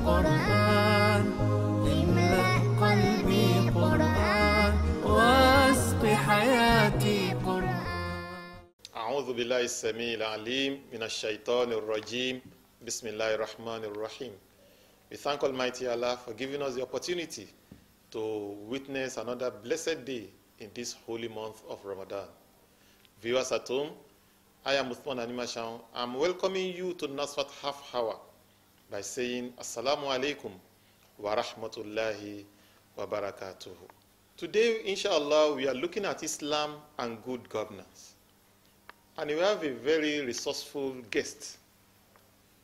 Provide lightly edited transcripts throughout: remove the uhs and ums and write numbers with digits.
قرآن املأ قلبي قرآن واسق حياتي قرآن. أعوذ بالله السميع العليم من الشيطان الرجيم. بسم الله الرحمن الرحيم. We thank Almighty Allah for giving us the opportunity to witness another blessed day in this holy month of Ramadan. Viewers at home, I am Uthman Animashan. I'm welcoming you to Nasfat half hour by saying Assalamu alaikum wa rahmatullahi wa barakatuhu. Today, inshallah, we are looking at Islam and good governance. And we have a very resourceful guest,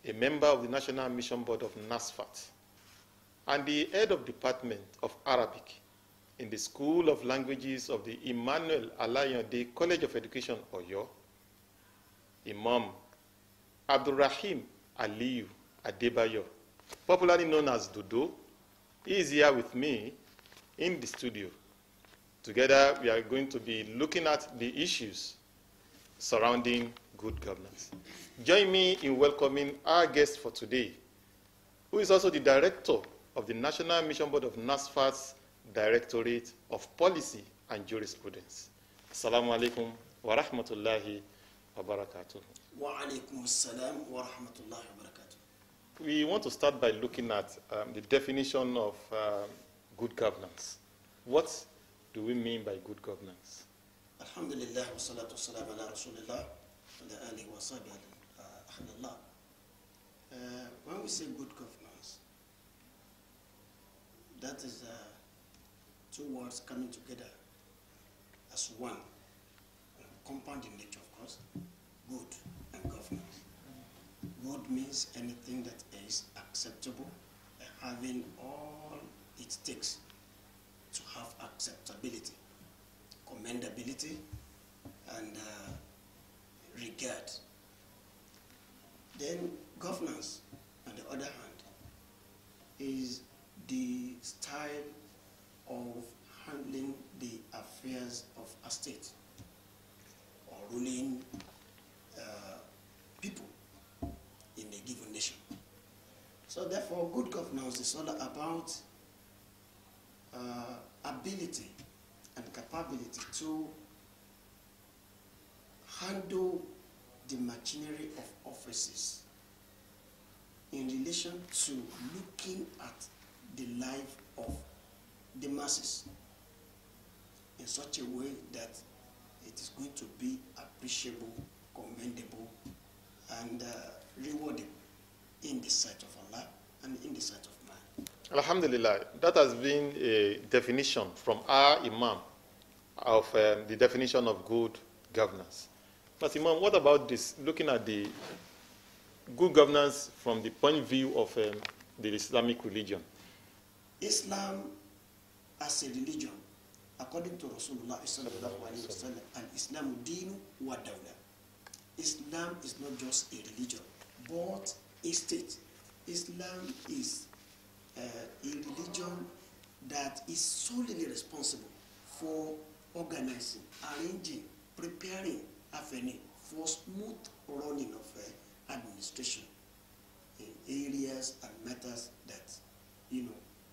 a member of the National Mission Board of Nasfat, and the head of Department of Arabic in the School of Languages of the Emmanuel Alayande College of Education, Oyo, Imam Abdurrahim Aliyu Adebayo, popularly known as Dodo. He is here with me in the studio. Together, we are going to be looking at the issues surrounding good governance. Join me in welcoming our guest for today, who is also the director of the National Mission Board of Nasfat's Directorate of Policy and Jurisprudence. Assalamu alaikum wa rahmatullahi wa barakatuh. Wa alaikum assalam wa rahmatullahi wa barakatuh. We want to start by looking at the definition of good governance. What do we mean by good governance? Alhamdulillah wa salatu wa salam ala rasulillah wa ala alihi wa sahbihi ahlallah. When we say good governance, that is two words coming together as one, compound in nature, of course. Good and governance. Good means anything that is acceptable, having all it takes to have acceptability, commendability, and regard. Then governance, on the other hand, is the style of handling the affairs of a state or ruling people in a given nation. So therefore, good governance is all about ability and capability to handle the machinery of offices in relation to looking at the life of the masses in such a way that it is going to be appreciable, commendable, and rewarding in the sight of Allah and in the sight of man. Alhamdulillah, that has been a definition from our Imam of the definition of good governance. But Imam, what about this, looking at the good governance from the point of view of the Islamic religion? Islam as a religion, according to Rasulullah sallallahu alaihi wasallam, al-Islamu dinu wa dawla. Islam is not just a religion, but a state. Islam is a religion that is solely responsible for organizing, arranging, preparing avenue for smooth running of administration in areas and matters that,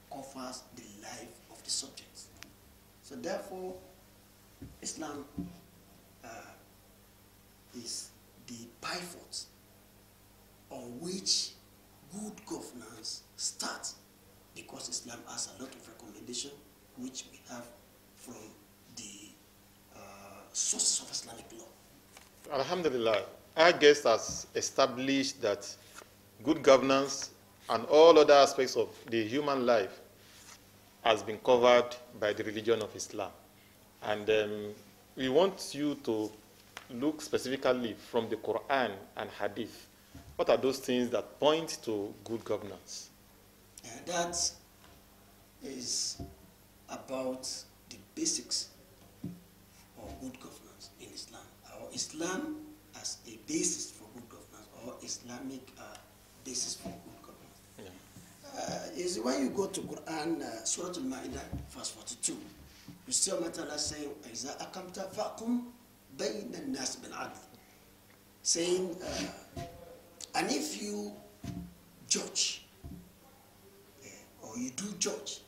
covers the life of the subjects. So therefore, Islam is the pivot on which good governance starts, because Islam has a lot of recommendation which we have from the sources of Islamic law. Alhamdulillah, our guest has established that good governance and all other aspects of the human life has been covered by the religion of Islam. And we want you to look specifically from the Quran and Hadith. What are those things that point to good governance? That is about the basics of good governance in Islam. Or Islam as a basis for good governance, or Islamic basis for good governance. Yeah. Is when you go to Quran, Surah Al-Ma'idah, verse 42, you see Allah saying, إِذَا أَقَمْتَ فَأْقُمْ بَيْنَ النَّاسِ بِالْعَدْلِ, saying, and if you judge you do judge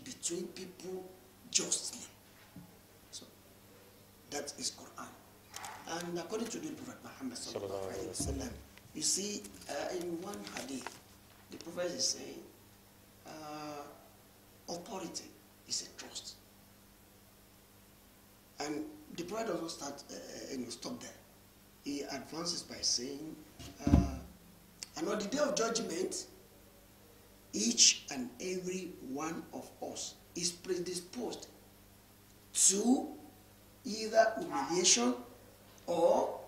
between people justly. So that is Quran. And according to the Prophet Muhammad sallallahu alaihi wasallam, you see in one hadith, the Prophet is saying, authority is a trust. And the Prophet doesn't stop there. He advances by saying, and on the day of judgment, each and every one of us is predisposed to either humiliation or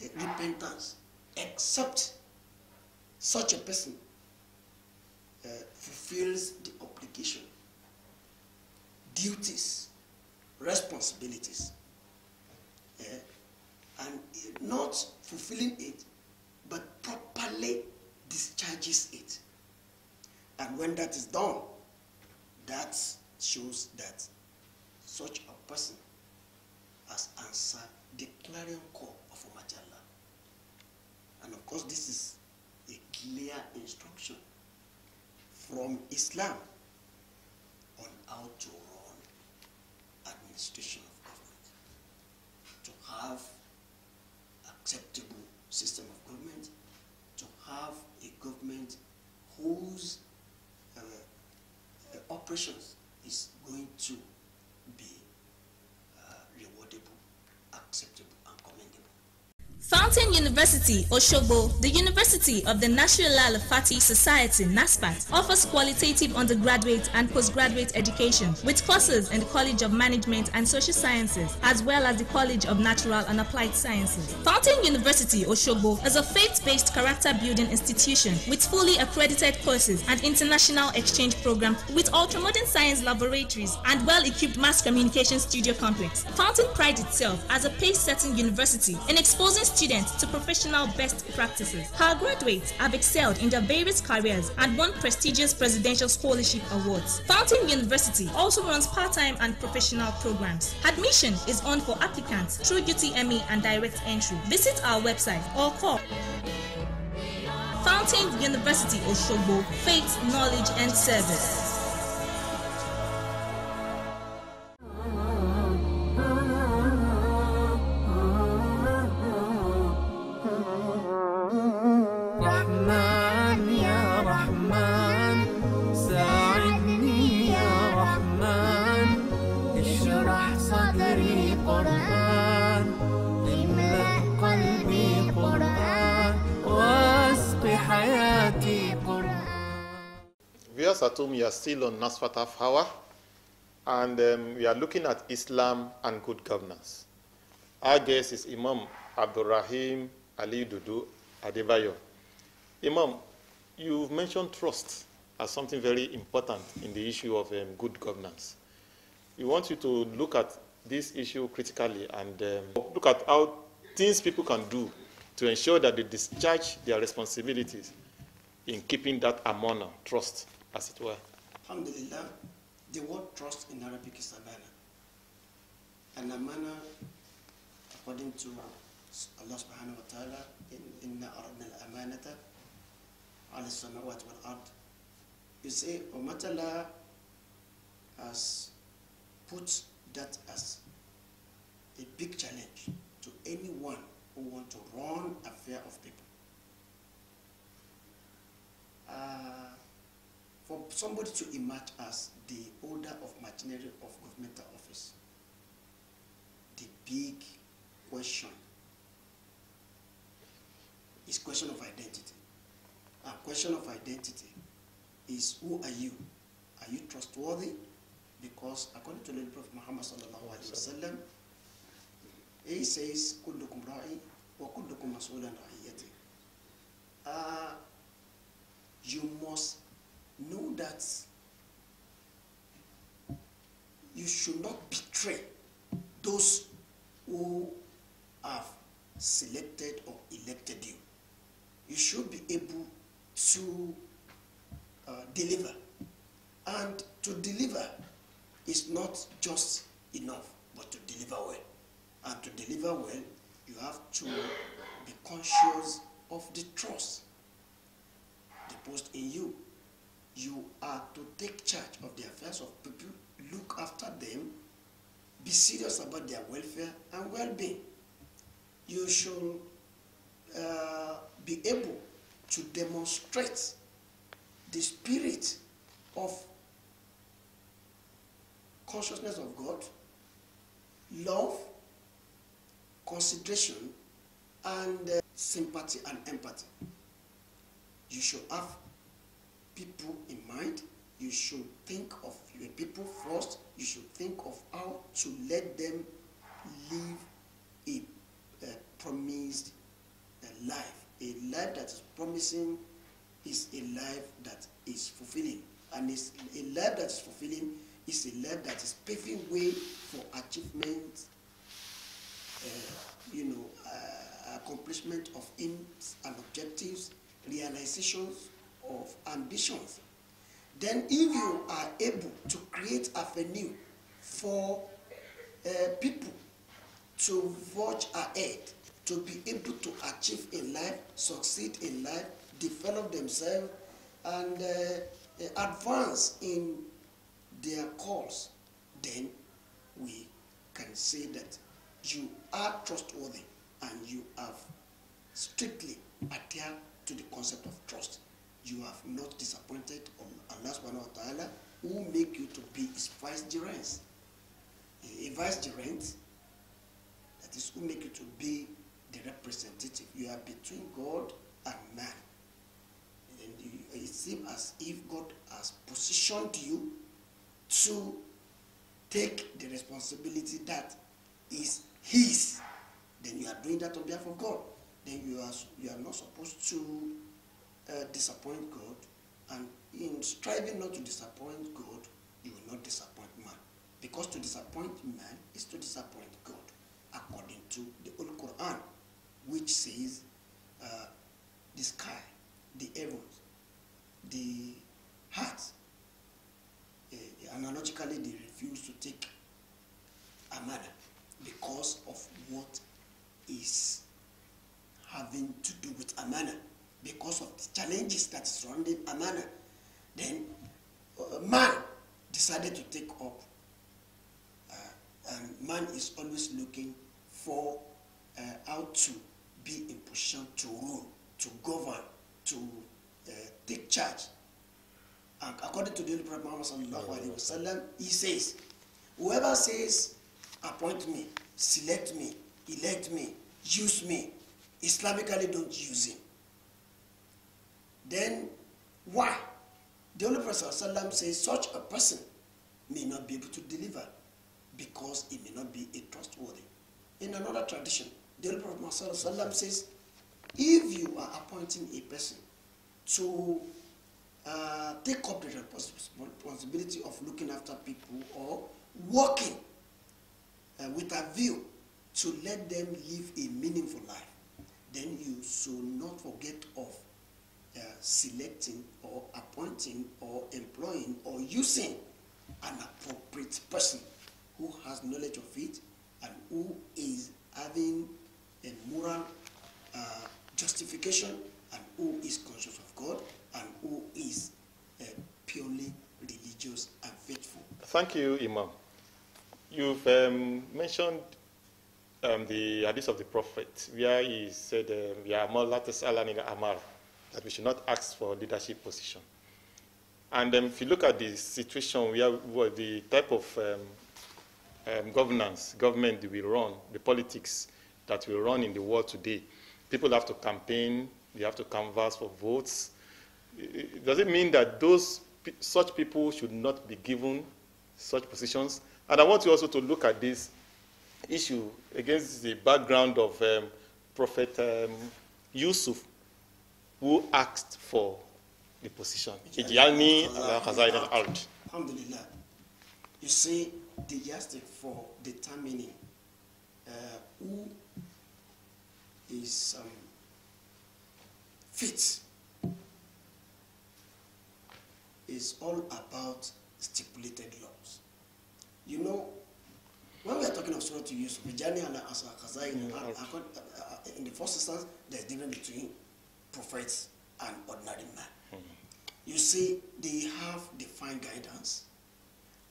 repentance, except such a person fulfills the obligation, duties, responsibilities, and not fulfilling it, but properly discharges it. And when that is done, that shows that such a person has answered the clarion call of Almighty Allah. And of course, this is a clear instruction from Islam on how to run administration of government, to have acceptable system of government, to have a government whose operations is going to be rewardable, acceptable, and commendable. Fountain University, Osogbo, the University of the National Al-Fati Society, Nasfat, offers qualitative undergraduate and postgraduate education with courses in the College of Management and Social Sciences, as well as the College of Natural and Applied Sciences. Fountain University, Osogbo, is a faith-based character-building institution with fully accredited courses and international exchange programs with ultramodern science laboratories and well-equipped mass communication studio complex. Fountain prides itself as a pace-setting university in exposing students to professional best practices. Our graduates have excelled in their various careers and won prestigious presidential scholarship awards. Fountain University also runs part-time and professional programs. Admission is on for applicants through UTME and direct entry. Visit our website or call. Fountain University Osogbo, faith, knowledge and service. Viewers at home, you are still on Nasfat Half Hour, and we are looking at Islam and good governance. Our guest is Imam Abdurrahim Ali Dudu Adebayo. Imam, you've mentioned trust as something very important in the issue of good governance. We want you to look at this issue critically and look at how things people can do to ensure that they discharge their responsibilities in keeping that amana, trust, as it were. Alhamdulillah, the word trust in Arabic is amana. And amana, according to Allah subhanahu wa ta'ala, inna aradna al-amanata ala samawati wal ard. You say, Allah has put that as a big challenge to anyone who wants to run affair of people. For somebody to emerge as the holder of machinery of governmental office, the big question is question of identity. And question of identity is, who are you? Are you trustworthy? Because according to the Prophet Muhammad sallallahu alaihi wasallam, he says, "Kullukum ra'i wa kullukum mas'ulan ra'iyati." You must know that you should not betray those who have selected or elected you. You should be able to deliver. And to deliver is not just enough, but to deliver well. And to deliver well, you have to be conscious of the trust deposed in you. You are to take charge of the affairs of people, look after them, be serious about their welfare and well-being. You should be able to demonstrate the spirit of consciousness of God, love, consideration, and sympathy and empathy. You should have people in mind. You should think of your people first. You should think of how to let them live a promised life. A life that is promising is a life that is fulfilling. And a life that is fulfilling is a life that is paving way for achievement, accomplishment of aims and objectives, realizations of ambitions. Then if you are able to create avenue for people to forge ahead, to be able to achieve in life, succeed in life, develop themselves, and advance in their cause, then we can say that you are trustworthy and you have strictly adhered to the concept of trust. You have not disappointed Allah subhanahu wa ta'ala, who make you to be his vicegerent. A vicegerent, that is, who make you to be the representative. You are between God and man. And it seems as if God has positioned you to take the responsibility that is his. Then you are doing that on behalf of God. Then you are not supposed to disappoint God, and in striving not to disappoint God, you will not disappoint man. Because to disappoint man is to disappoint God, according to the Holy Quran, which says the sky, the heavens, the heart, analogically they refuse to take amana because of what is having to do with amana, because of the challenges that surrounding amana. Then man decided to take up, and man is always looking for how to be in position to rule, to govern, to take charge. And according to the Holy Prophet Muhammad sallallahu alaihi wasallam, he says, whoever says, appoint me, select me, elect me, use me, Islamically don't use him. Then why? The Holy Prophet sallallahu says such a person may not be able to deliver because he may not be a trustworthy. In another tradition, the Holy Prophet sallallahu says, if you are appointing a person to take up the responsibility of looking after people or working with a view to let them live a meaningful life, then you should not forget of selecting or appointing or employing or using an appropriate person who has knowledge of it and who is having a moral justification and who is conscious of God and who is purely religious and faithful. Thank you, Imam. You've mentioned the hadith of the Prophet, where he said, that we should not ask for leadership position. And if you look at the situation where the type of government that we run, the politics that we run in the world today, people have to campaign, they have to canvass for votes. Does it mean that such people should not be given such positions? And I want you also to look at this issue against the background of Prophet Yusuf, who asked for the position. Alhamdulillah. You see, the yardstick for determining who is fit is all about stipulated laws. You know, when we are talking of Surah to Yusuf, in the first instance, there's difference between prophets and ordinary man. You see, they have defined guidance,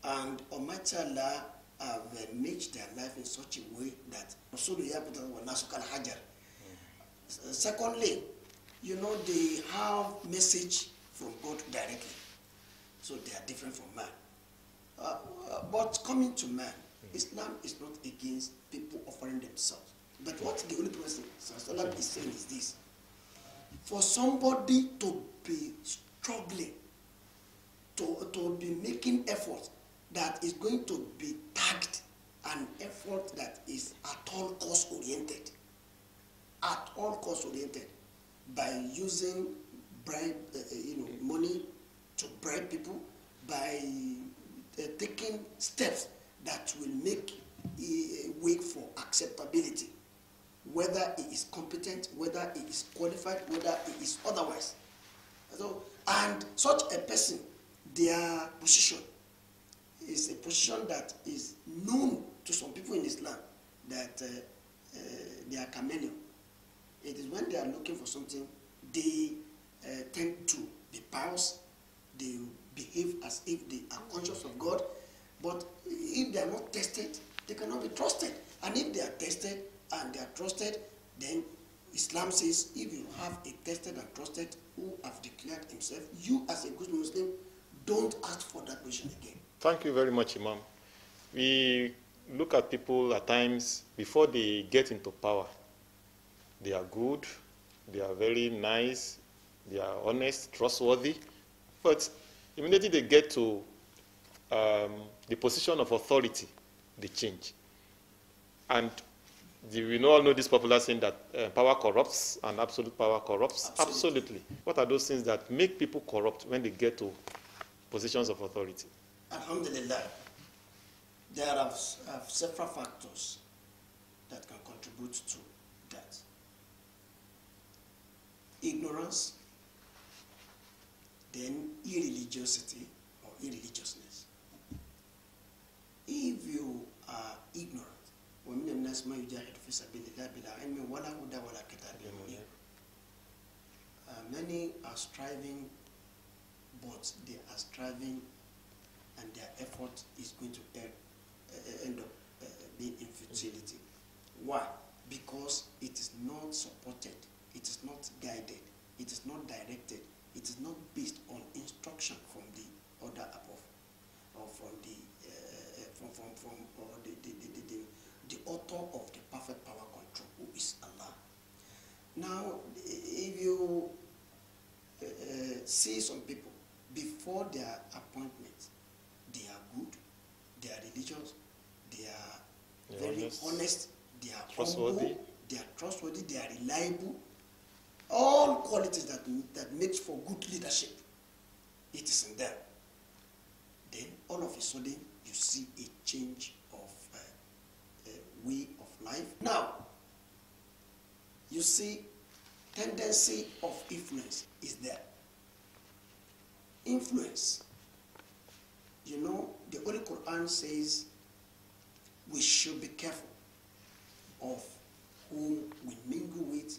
and Almighty Allah have made their life in such a way that secondly, you know, they have message from God directly, so they are different from man. But coming to man, Islam is not against people offering themselves. But what the Holy Prophet is saying is this: for somebody to be struggling, to be making effort that is going to be tagged an effort that is at all cost oriented, by using bribe, money to bribe people, by taking steps that will make a way for acceptability, whether he is competent, whether he is qualified, whether he is otherwise. So, and such a person, their position is a position that is known to some people in Islam, that they are chameleon. It is when they are looking for something, they tend to be pious, they behave as if they are conscious of God, but if they are not tested, they cannot be trusted. And if they are tested and they are trusted, then Islam says, if you have a tested and trusted who have declared himself, you as a good Muslim, don't ask for that position again. Thank you very much, Imam. We look at people at times before they get into power. They are good, they are very nice, they are honest, trustworthy, but immediately they get to the position of authority, they change. And we all know this popular saying that power corrupts and absolute power corrupts. Absolutely. What are those things that make people corrupt when they get to positions of authority? Alhamdulillah, there are several factors that can contribute to that. Ignorance, then irreligiosity or irreligiousness. If you are ignorant, many are striving, but they are striving and their effort is going to end up being in futility. Why? Because it is not supported, it is not guided, it is not directed, it is not based on instruction from the order above, or from the author of the perfect power control, who is Allah. Now, if you see some people before their appointment, they are good, they are religious, they are very honest, they are humble, they are trustworthy, they are reliable. All qualities that makes for good leadership, it is in them. Then all of a sudden you see a change of way of life. Now, you see tendency of influence is there. Influence. You know, the Holy Quran says we should be careful of whom we mingle with,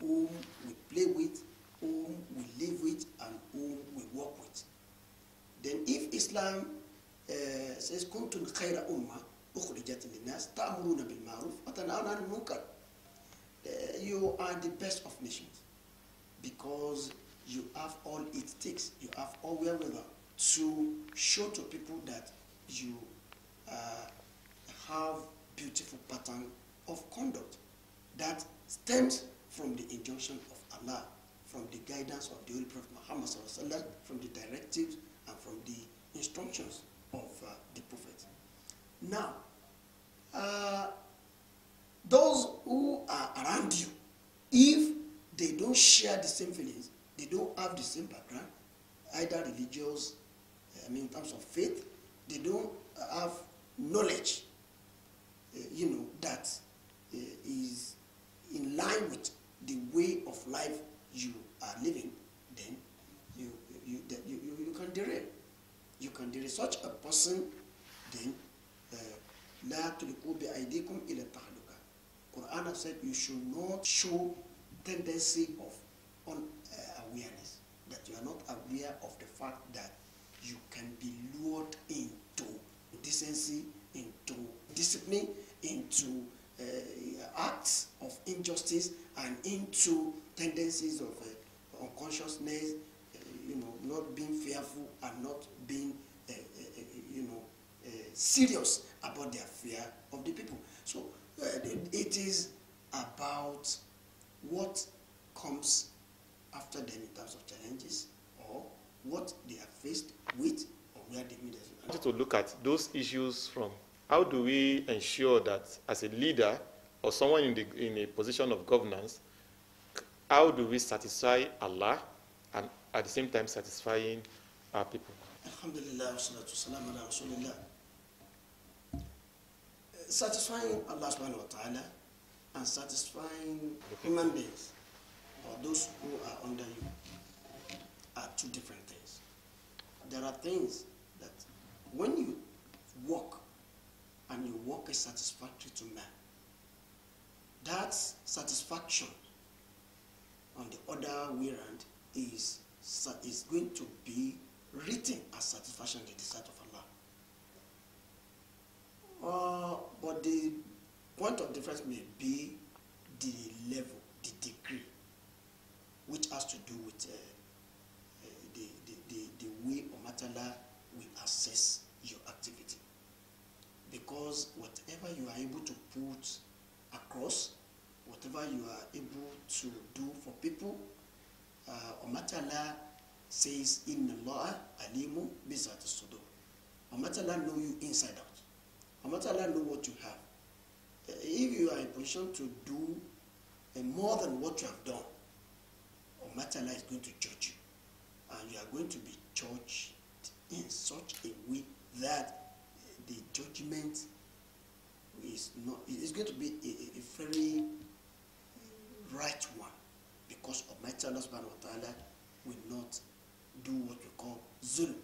whom we play with, whom we live with, and whom we work with. Then if Islam says kuntum khayra ummah ukhrijat lin-nas ta'muruna bil ma'ruf wa tanhauna 'anil munkar, you are the best of nations because you have all it takes, you have all wherewithal to show to people that you have beautiful pattern of conduct that stems from the injunction of Allah, from the guidance of the Holy Prophet Muhammad sallallahu alaihi wasallam, from the directives and from the instructions of the Prophet. Now, those who are around you, if they don't share the same feelings, they don't have the same background, either religious, in terms of faith, they don't have knowledge, that is in line with the way of life you are living, then you can derail. You can derail such a person. Then la tulqu bi aydikum ila tahluka. Quran has said you should not show tendency of unawareness, that you are not aware of the fact that you can be lured into decency, into discipline, into acts of injustice, and into tendencies of unconsciousness, not being fearful and not being, serious about the affair of the people. So it is about what comes after them in terms of challenges, or what they are faced with, or where they need us. I want to look at those issues from how do we ensure that as a leader or someone in a position of governance, how do we satisfy Allah and at the same time satisfying our people? Alhamdulillah, wassalatu wassalamu ala rasulillah. Satisfying Allah subhanahu wa ta'ala and satisfying human beings, or those who are under you, are two different things. There are things that when you work, and your work is satisfactory to man, that satisfaction on the other way around is going to be written as satisfaction in the sight of Allah. But the point of difference may be the level, the degree, which has to do with the way Allah will assess your activity. Because whatever you are able to put across, whatever you are able to do for people, Allah says, Inna Allah alimu bizati sudur. Allah know you inside out. Allah know what you have. If you are in a position to do more than what you have done, Allah is going to judge you. And you are going to be judged in such a way that the judgment is going to be a very right one, because Almighty Allah subhanahu wa ta'ala will not do what we call zulm.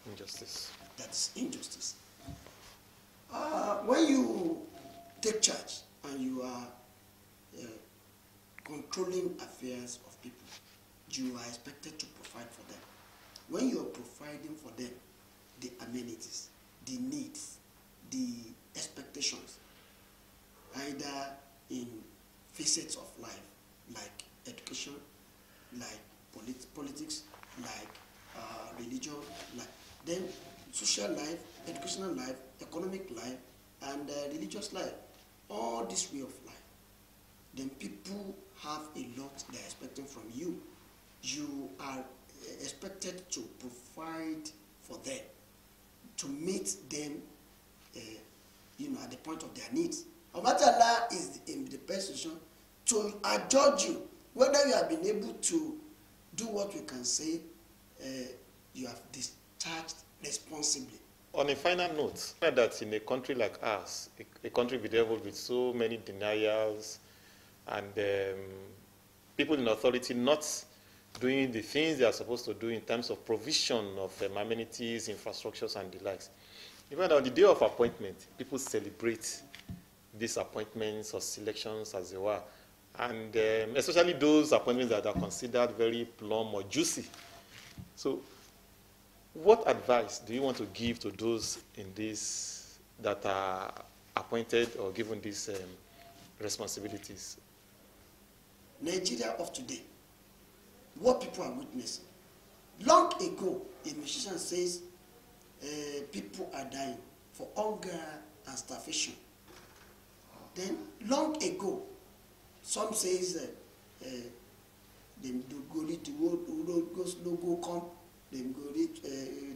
Injustice. That's injustice. When you take charge and you are controlling affairs of people, you are expected to provide for them. When you are providing for them the amenities, the needs, the expectations, either in facets of life, like education, like politics, like religion, like then social life, educational life, economic life, and religious life, all this way of life, then people have a lot they're expecting from you. You are expected to provide for them, to meet them, at the point of their needs. Allah is in the best position to adjudge you, whether you have been able to do what we can say you have discharged responsibly. On a final note, that in a country like ours, a country bedeviled with so many denials and people in authority not doing the things they are supposed to do in terms of provision of amenities, infrastructures, and the likes. Even on the day of appointment, people celebrate these appointments or selections as they were. And especially those appointments that are considered very plumb or juicy. So what advice do you want to give to those in this that are appointed or given these responsibilities? Nigeria of today, what people are witnessing. Long ago, a musician says people are dying for hunger and starvation. Then, long ago, some says them go read the road goes no go come, them go read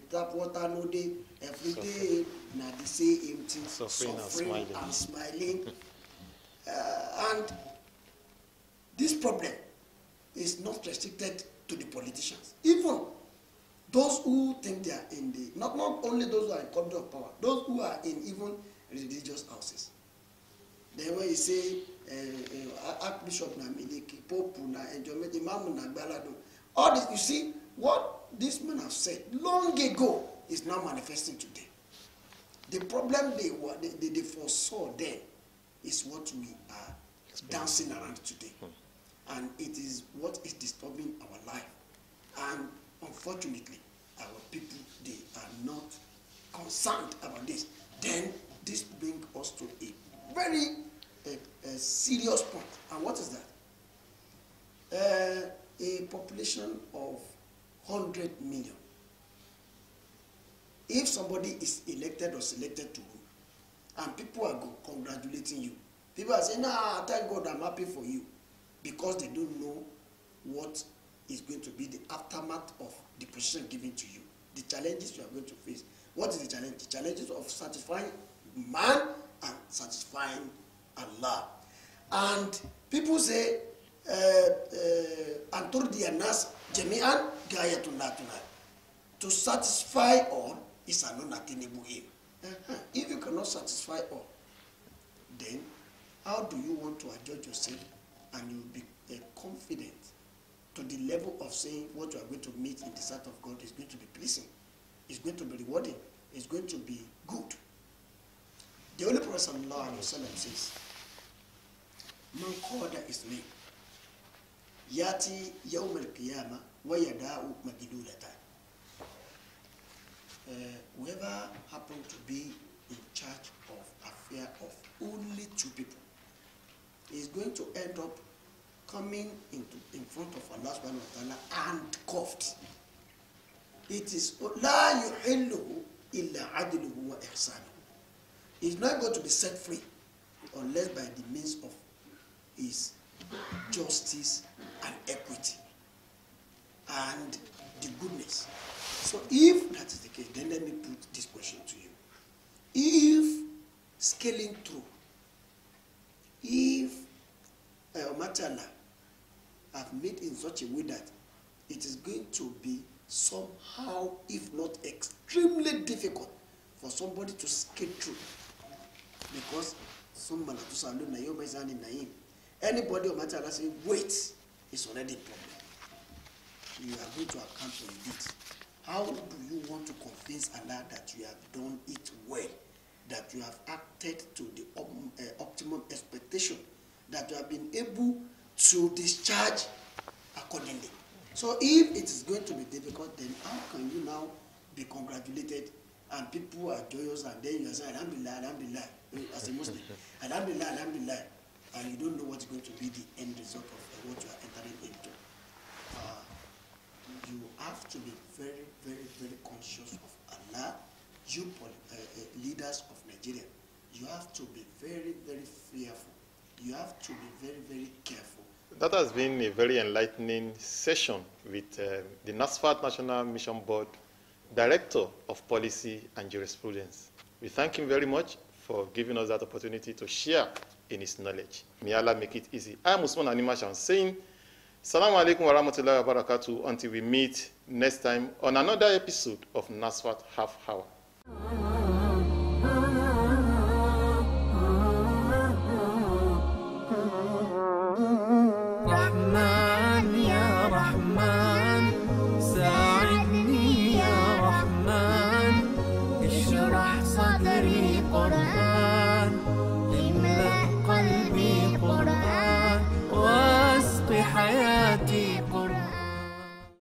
tap water no day, every day na the same empty, suffering and smiling. And this problem is not restricted to the politicians. Even those who think they are in the, not only those who are in corridor of power, those who are in even religious houses. Then when you say, Archbishop na miliki, Pope na enjoyment, Imam na gbalado, all this, you see, what this man have said long ago is now manifesting today. The problem they foresaw then is what we are dancing around today. And it is what is disturbing our life. And Unfortunately, our people, they are not concerned about this. Then this brings us to a very serious point. And what is that? A population of 100 million. If somebody is elected or selected to rule, and people are congratulating you, people are saying, "Ah, thank God, I'm happy for you," because they don't know what is going to be the aftermath of the position given to you, the challenges you are going to face. What is the challenge? The challenges of satisfying man and satisfying Allah. And people say, to satisfy all is an unattainable aim. If you cannot satisfy all, then how do you want to adjudge yourself and you will be confident to the level of saying what you are going to meet in the sight of God is going to be pleasing, is going to be rewarding, is going to be good? The Holy Prophet sallallahu alaihi wasallam says, "Man qada ismi yati yawm al-qiyamah wa yada'u magdulatan." Whoever happened to be in charge of affair of only two people is going to end up coming in front of Allah subhanahu wa ta'ala handcuffed. It is la yuhilluhu illa adluhu wa ihsanuhu. He's not going to be set free unless by the means of his justice and equity and the goodness. So if that is the case, then let me put this question to you. If scaling through, if Matala have made in such a way that it is going to be somehow, if not extremely difficult, for somebody to scale through, because anybody or Matala say wait, it's already a problem. You are going to account for it. How do you want to convince Allah that you have done it well, that you have acted to the optimum expectation, that you have been able to discharge accordingly? So if it is going to be difficult, then how can you now be congratulated and people are joyous and then you are saying, Alhamdulillah, Alhamdulillah, as a Muslim, Alhamdulillah, Alhamdulillah, and you don't know what is going to be the end result of what you are entering into? You have to be very, very, very conscious of Allah. You leaders of Nigeria, you have to be very, very fearful. You have to be very, very careful. That has been a very enlightening session with the Nasfat National Mission Board Director of Policy and Jurisprudence. We thank him very much for giving us that opportunity to share in his knowledge. May Allah make it easy. I'm Usman Animashan saying, Assalamu alaikum wa rahmatullahi wa barakatuh, until we meet next time on another episode of Nasfat Half Hour.